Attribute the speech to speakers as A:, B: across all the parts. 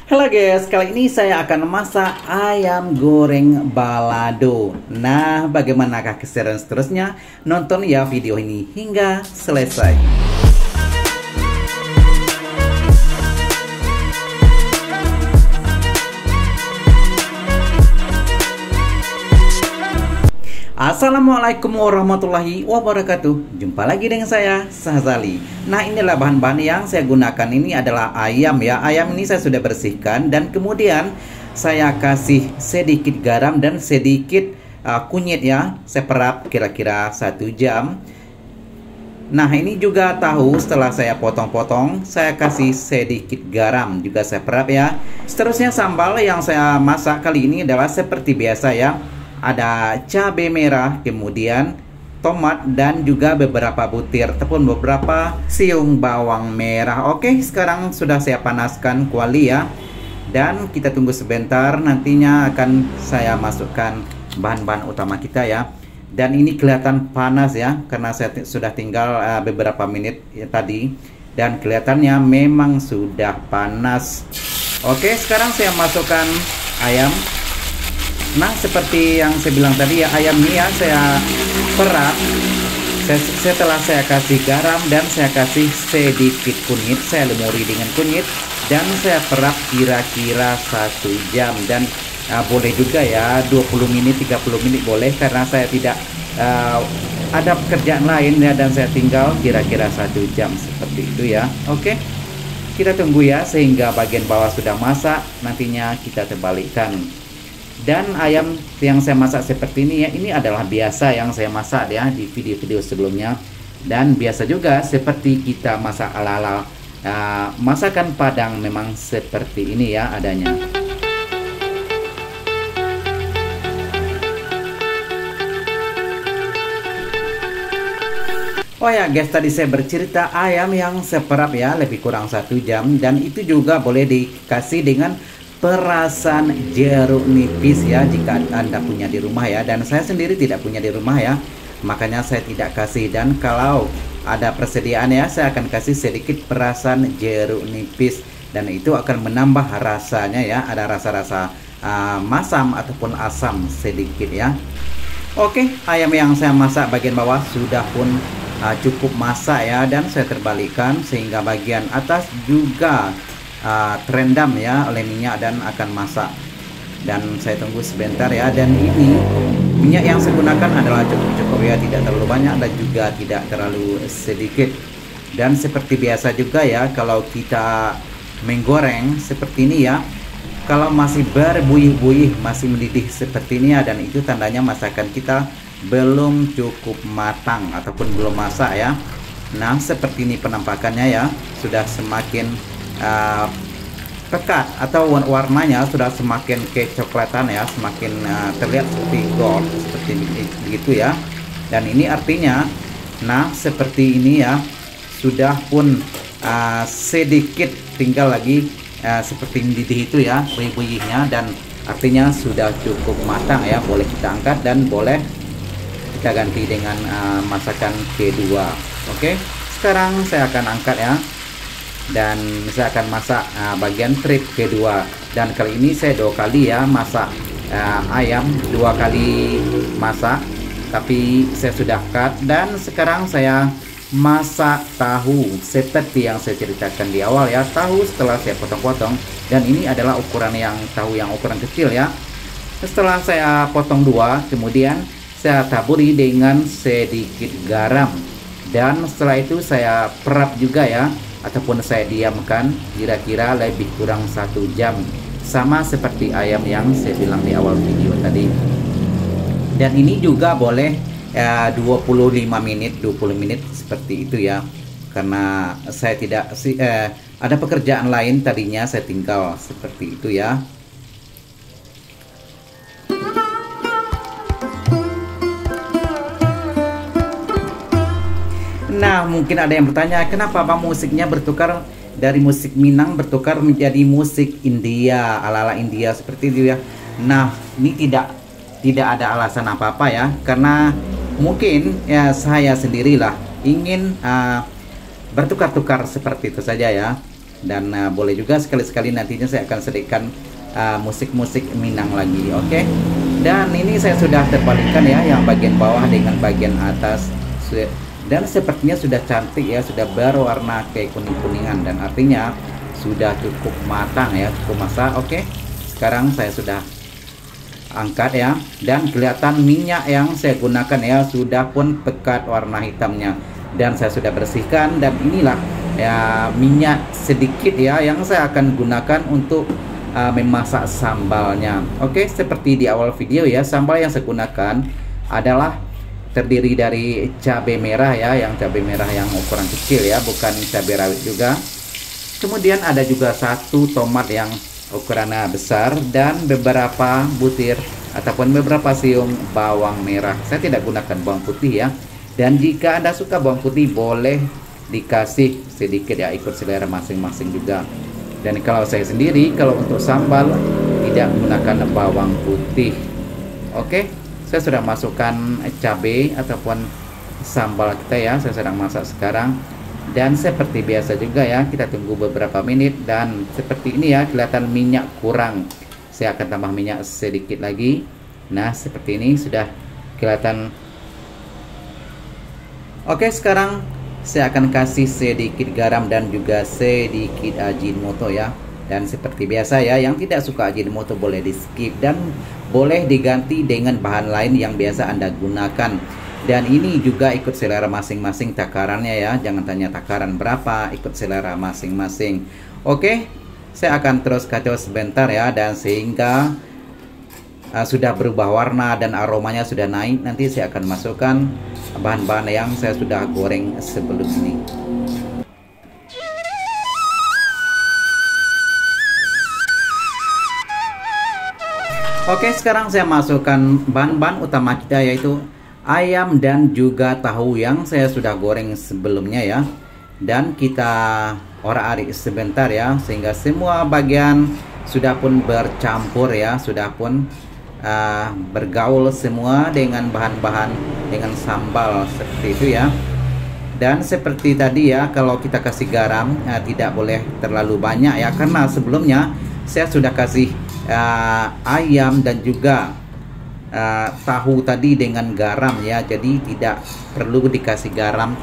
A: Halo guys, kali ini saya akan memasak ayam goreng balado. Nah, bagaimanakah keseruan seterusnya? Nonton ya video ini hingga selesai. Assalamualaikum warahmatullahi wabarakatuh. Jumpa lagi dengan saya, Sahzali. Nah, inilah bahan-bahan yang saya gunakan. Ini adalah ayam ya. Ayam ini saya sudah bersihkan dan kemudian saya kasih sedikit garam dan sedikit kunyit ya. Saya perap kira-kira 1 jam. Nah, ini juga tahu setelah saya potong-potong, saya kasih sedikit garam juga saya perap ya. Seterusnya sambal yang saya masak kali ini adalah seperti biasa ya. Ada cabai merah, kemudian tomat dan juga beberapa butir ataupun beberapa siung bawang merah. Oke, sekarang sudah saya panaskan kuali ya. Dan kita tunggu sebentar, nantinya akan saya masukkan bahan-bahan utama kita ya. Dan ini kelihatan panas ya, karena saya sudah tinggal beberapa menit ya, tadi. Dan kelihatannya memang sudah panas. Oke, sekarang saya masukkan ayam. Nah, seperti yang saya bilang tadi ya, ayam ini ya saya perap. Setelah saya kasih garam dan saya kasih sedikit kunyit, saya lumuri dengan kunyit dan saya perap kira-kira 1 jam. Dan boleh juga ya 20 menit, 30 menit boleh, karena saya tidak ada pekerjaan lain ya, dan saya tinggal kira-kira 1 jam seperti itu ya. Oke, kita tunggu ya sehingga bagian bawah sudah masak, nantinya kita terbalikkan. Dan ayam yang saya masak seperti ini ya, ini adalah biasa yang saya masak ya di video-video sebelumnya. Dan biasa juga seperti kita masak ala-ala masakan Padang, memang seperti ini ya adanya. Oh ya guys, tadi saya bercerita ayam yang saya perap ya lebih kurang 1 jam. Dan itu juga boleh dikasih dengan perasan jeruk nipis ya, jika Anda punya di rumah ya. Dan saya sendiri tidak punya di rumah ya, makanya saya tidak kasih. Dan kalau ada persediaan ya, saya akan kasih sedikit perasan jeruk nipis, dan itu akan menambah rasanya ya, ada rasa-rasa masam ataupun asam sedikit ya. Oke, ayam yang saya masak bagian bawah sudah pun cukup masak ya, dan saya terbalikkan sehingga bagian atas juga terendam ya oleh minyak dan akan masak. Dan saya tunggu sebentar ya. Dan ini minyak yang saya gunakan adalah cukup ya, tidak terlalu banyak dan juga tidak terlalu sedikit. Dan seperti biasa juga ya, kalau kita menggoreng seperti ini ya, kalau masih berbuih-buih, masih mendidih seperti ini ya, dan itu tandanya masakan kita belum cukup matang ataupun belum masak ya. Nah, seperti ini penampakannya ya, sudah semakin pekat atau warnanya sudah semakin kecoklatan ya, semakin terlihat seperti gold seperti begitu ya. Dan ini artinya, nah seperti ini ya, sudah pun sedikit tinggal lagi seperti mendidih itu ya, buih-buihnya, dan artinya sudah cukup matang ya. Boleh kita angkat dan boleh kita ganti dengan masakan kedua. Oke, sekarang saya akan angkat ya, dan saya akan masak bagian trip kedua. Dan kali ini saya 2 kali ya masak ayam, 2 kali masak, tapi saya sudah cut. Dan sekarang saya masak tahu seperti yang saya ceritakan di awal ya. Tahu setelah saya potong-potong, dan ini adalah ukuran yang tahu yang ukuran kecil ya. Setelah saya potong 2, kemudian saya taburi dengan sedikit garam, dan setelah itu saya perap juga ya, ataupun saya diamkan kira-kira lebih kurang 1 jam, sama seperti ayam yang saya bilang di awal video tadi. Dan ini juga boleh 25 menit, 20 menit seperti itu ya, karena saya tidak ada pekerjaan lain tadinya, saya tinggal seperti itu ya. Nah, mungkin ada yang bertanya, kenapa Pak musiknya bertukar dari musik Minang bertukar menjadi musik India, ala-ala India seperti itu ya. Nah, ini tidak ada alasan apa-apa ya, karena mungkin ya saya sendirilah ingin bertukar-tukar seperti itu saja ya. Dan boleh juga sekali-sekali nantinya saya akan selipkan musik-musik Minang lagi. Oke. Dan ini saya sudah terbalikkan ya, yang bagian bawah dengan bagian atas. Dan sepertinya sudah cantik ya, sudah berwarna kayak kuning-kuningan, dan artinya sudah cukup matang ya, cukup masak. Oke. Sekarang saya sudah angkat ya, dan kelihatan minyak yang saya gunakan ya sudah pun pekat warna hitamnya, dan saya sudah bersihkan. Dan inilah ya minyak sedikit ya yang saya akan gunakan untuk memasak sambalnya. Oke, seperti di awal video ya, sambal yang saya gunakan adalah terdiri dari cabai merah ya, yang cabai merah yang ukuran kecil ya, bukan cabai rawit juga. Kemudian ada juga 1 tomat yang ukurannya besar, dan beberapa butir ataupun beberapa siung bawang merah. Saya tidak gunakan bawang putih ya. Dan jika Anda suka bawang putih, boleh dikasih sedikit ya, ikut selera masing-masing juga. Dan kalau saya sendiri, kalau untuk sambal tidak menggunakan bawang putih. Oke, saya sudah masukkan cabai ataupun sambal kita ya, saya sedang masak sekarang. Dan seperti biasa juga ya, kita tunggu beberapa menit. Dan seperti ini ya, kelihatan minyak kurang, saya akan tambah minyak sedikit lagi. Nah, seperti ini sudah kelihatan. Oke, sekarang saya akan kasih sedikit garam dan juga sedikit Ajinomoto ya. Dan seperti biasa ya, yang tidak suka Ajinomoto boleh di skip dan boleh diganti dengan bahan lain yang biasa Anda gunakan. Dan ini juga ikut selera masing-masing takarannya ya, jangan tanya takaran berapa, ikut selera masing-masing. Oke, saya akan terus kacau sebentar ya, dan sehingga sudah berubah warna dan aromanya sudah naik. Nanti saya akan masukkan bahan-bahan yang saya sudah goreng sebelum ini. Oke, sekarang saya masukkan bahan-bahan utama kita, yaitu ayam dan juga tahu yang saya sudah goreng sebelumnya ya. Dan kita orak-arik sebentar ya, sehingga semua bagian sudah pun bercampur ya, sudah pun bergaul semua dengan bahan-bahan, dengan sambal seperti itu ya. Dan seperti tadi ya, kalau kita kasih garam tidak boleh terlalu banyak ya, karena sebelumnya saya sudah kasih ayam dan juga tahu tadi dengan garam ya, jadi tidak perlu dikasih garam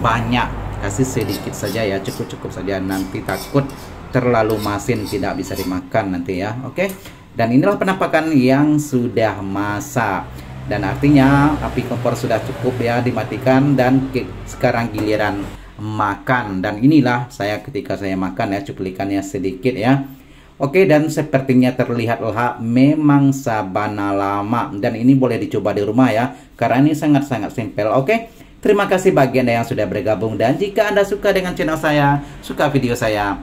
A: banyak, kasih sedikit saja ya, cukup-cukup saja, nanti takut terlalu masin tidak bisa dimakan nanti ya. Oke, dan inilah penampakan yang sudah masak, dan artinya api kompor sudah cukup ya, dimatikan. Dan sekarang giliran makan, dan inilah saya ketika saya makan ya, cuplikannya sedikit ya. Oke, dan sepertinya terlihat lahap, memang sabana lama, dan ini boleh dicoba di rumah ya, karena ini sangat-sangat simpel. Oke, terima kasih bagi Anda yang sudah bergabung, dan jika Anda suka dengan channel saya, suka video saya,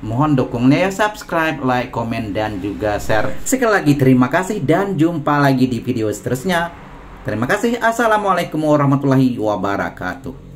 A: mohon dukungnya ya, subscribe, like, komen, dan juga share. Sekali lagi terima kasih, dan jumpa lagi di video seterusnya. Terima kasih. Assalamualaikum warahmatullahi wabarakatuh.